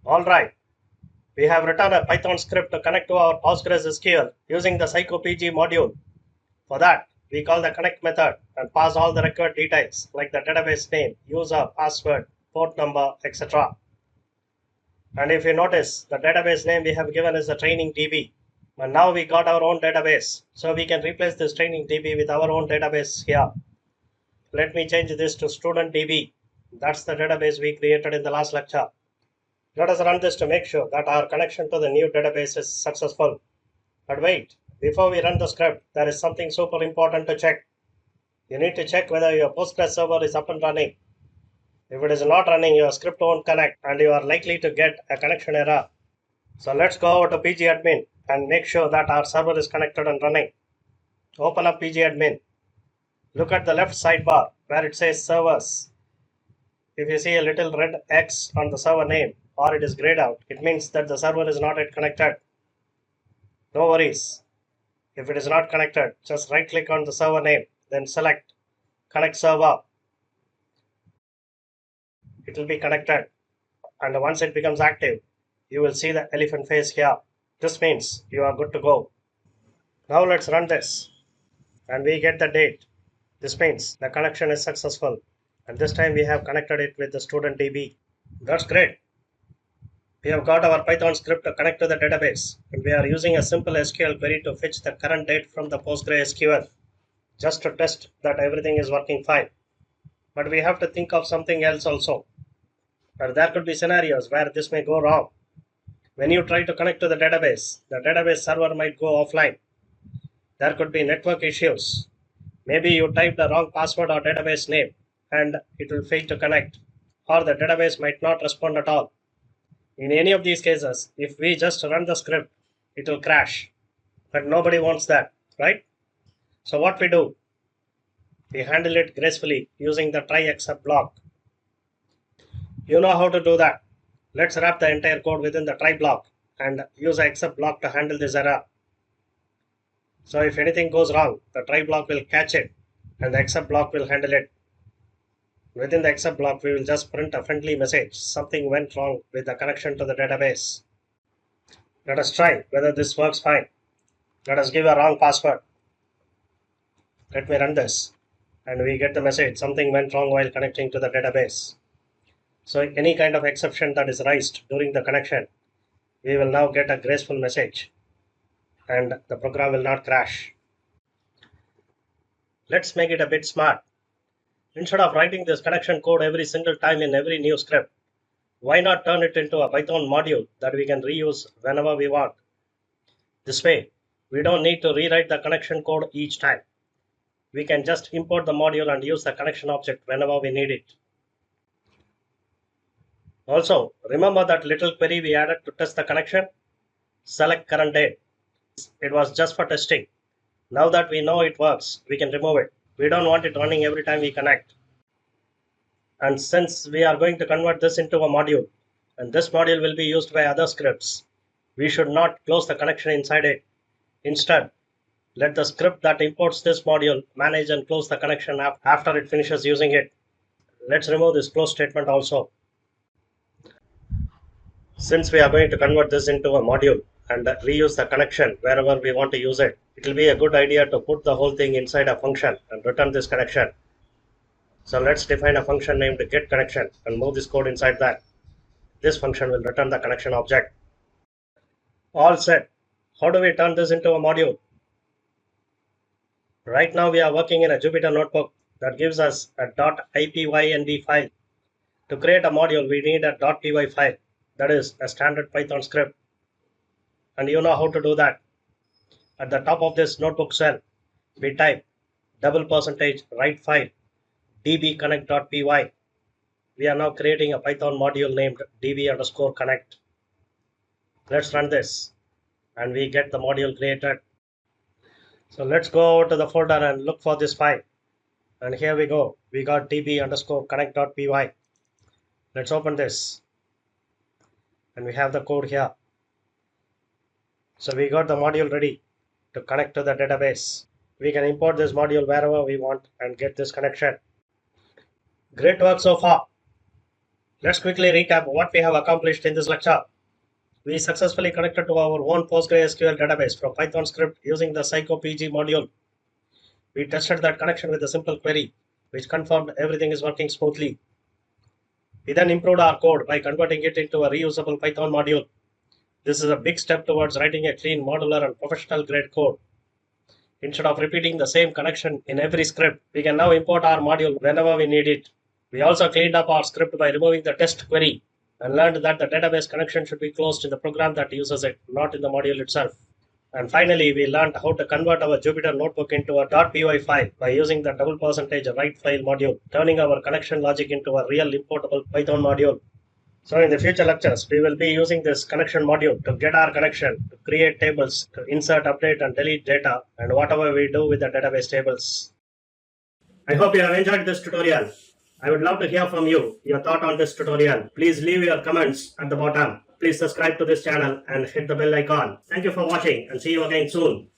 Alright, we have written a Python script to connect to our PostgreSQL using the psychopg module. For that, we call the connect method and pass all the required details like the database name, user, password, port number, etc. And if you notice, the database name we have given is the training DB. And now we got our own database, so we can replace this training DB with our own database here. Let me change this to student DB. That's the database we created in the last lecture. Let us run this to make sure that our connection to the new database is successful. But wait, before we run the script, there is something super important to check. You need to check whether your Postgres server is up and running. If it is not running, your script won't connect and you are likely to get a connection error. So let's go over to pgadmin and make sure that our server is connected and running. Open up pgadmin. Look at the left sidebar where it says servers. If you see a little red X on the server name or it is grayed out, it means that the server is not yet connected. No worries. If it is not connected, just right click on the server name, then select connect server. It will be connected. And once it becomes active, you will see the elephant face here. This means you are good to go. Now let's run this. And we get the date. This means the connection is successful. And this time we have connected it with the student DB. That's great. We have got our Python script to connect to the database, and we are using a simple SQL query to fetch the current date from the PostgreSQL, just to test that everything is working fine. But we have to think of something else also. Or there could be scenarios where this may go wrong. When you try to connect to the database server might go offline. There could be network issues. Maybe you type the wrong password or database name, and it will fail to connect, or the database might not respond at all. In any of these cases, if we just run the script, it will crash. But nobody wants that, right? So what we do? We handle it gracefully using the try except block. You know how to do that. Let's wrap the entire code within the try block and use the except block to handle this error. So if anything goes wrong, the try block will catch it and the except block will handle it. Within the except block, we will just print a friendly message. Something went wrong with the connection to the database. Let us try whether this works fine. Let us give a wrong password. Let me run this. And we get the message, something went wrong while connecting to the database. So any kind of exception that is raised during the connection, we will now get a graceful message. And the program will not crash. Let's make it a bit smart. Instead of writing this connection code every single time in every new script, why not turn it into a Python module that we can reuse whenever we want? This way, we don't need to rewrite the connection code each time. We can just import the module and use the connection object whenever we need it. Also, remember that little query we added to test the connection? Select current date. It was just for testing. Now that we know it works, we can remove it. We don't want it running every time we connect. And since we are going to convert this into a module, and this module will be used by other scripts, we should not close the connection inside it. Instead, let the script that imports this module manage and close the connection after it finishes using it. Let's remove this close statement also. Since we are going to convert this into a module and reuse the connection wherever we want to use it, it will be a good idea to put the whole thing inside a function and return this connection. So let's define a function named getConnection and move this code inside that. This function will return the connection object. All set. How do we turn this into a module? Right now we are working in a Jupyter notebook that gives us a .ipynb file. To create a module, we need a .py file. That is a standard Python script. And you know how to do that. At the top of this notebook cell, we type $write file dbconnect.py. We are now creating a Python module named db_connect. Let's run this and we get the module created. So let's go over to the folder and look for this file. And here we go. We got db_connect.py. Let's open this. And we have the code here. So we got the module ready to connect to the database. We can import this module wherever we want and get this connection. Great work so far. Let's quickly recap what we have accomplished in this lecture. We successfully connected to our own PostgreSQL database from Python script using the PsychoPG module. We tested that connection with a simple query, which confirmed everything is working smoothly. We then improved our code by converting it into a reusable Python module. This is a big step towards writing a clean, modular, and professional grade code. Instead of repeating the same connection in every script, we can now import our module whenever we need it. We also cleaned up our script by removing the test query and learned that the database connection should be closed in the program that uses it, not in the module itself. And finally, we learned how to convert our Jupyter notebook into a .py file by using the $write file module, turning our connection logic into a real importable Python module. So in the future lectures, we will be using this connection module to get our connection, to create tables, to insert, update, and delete data, and whatever we do with the database tables. I hope you have enjoyed this tutorial. I would love to hear from you, your thought on this tutorial. Please leave your comments at the bottom. Please subscribe to this channel and hit the bell icon. Thank you for watching and see you again soon.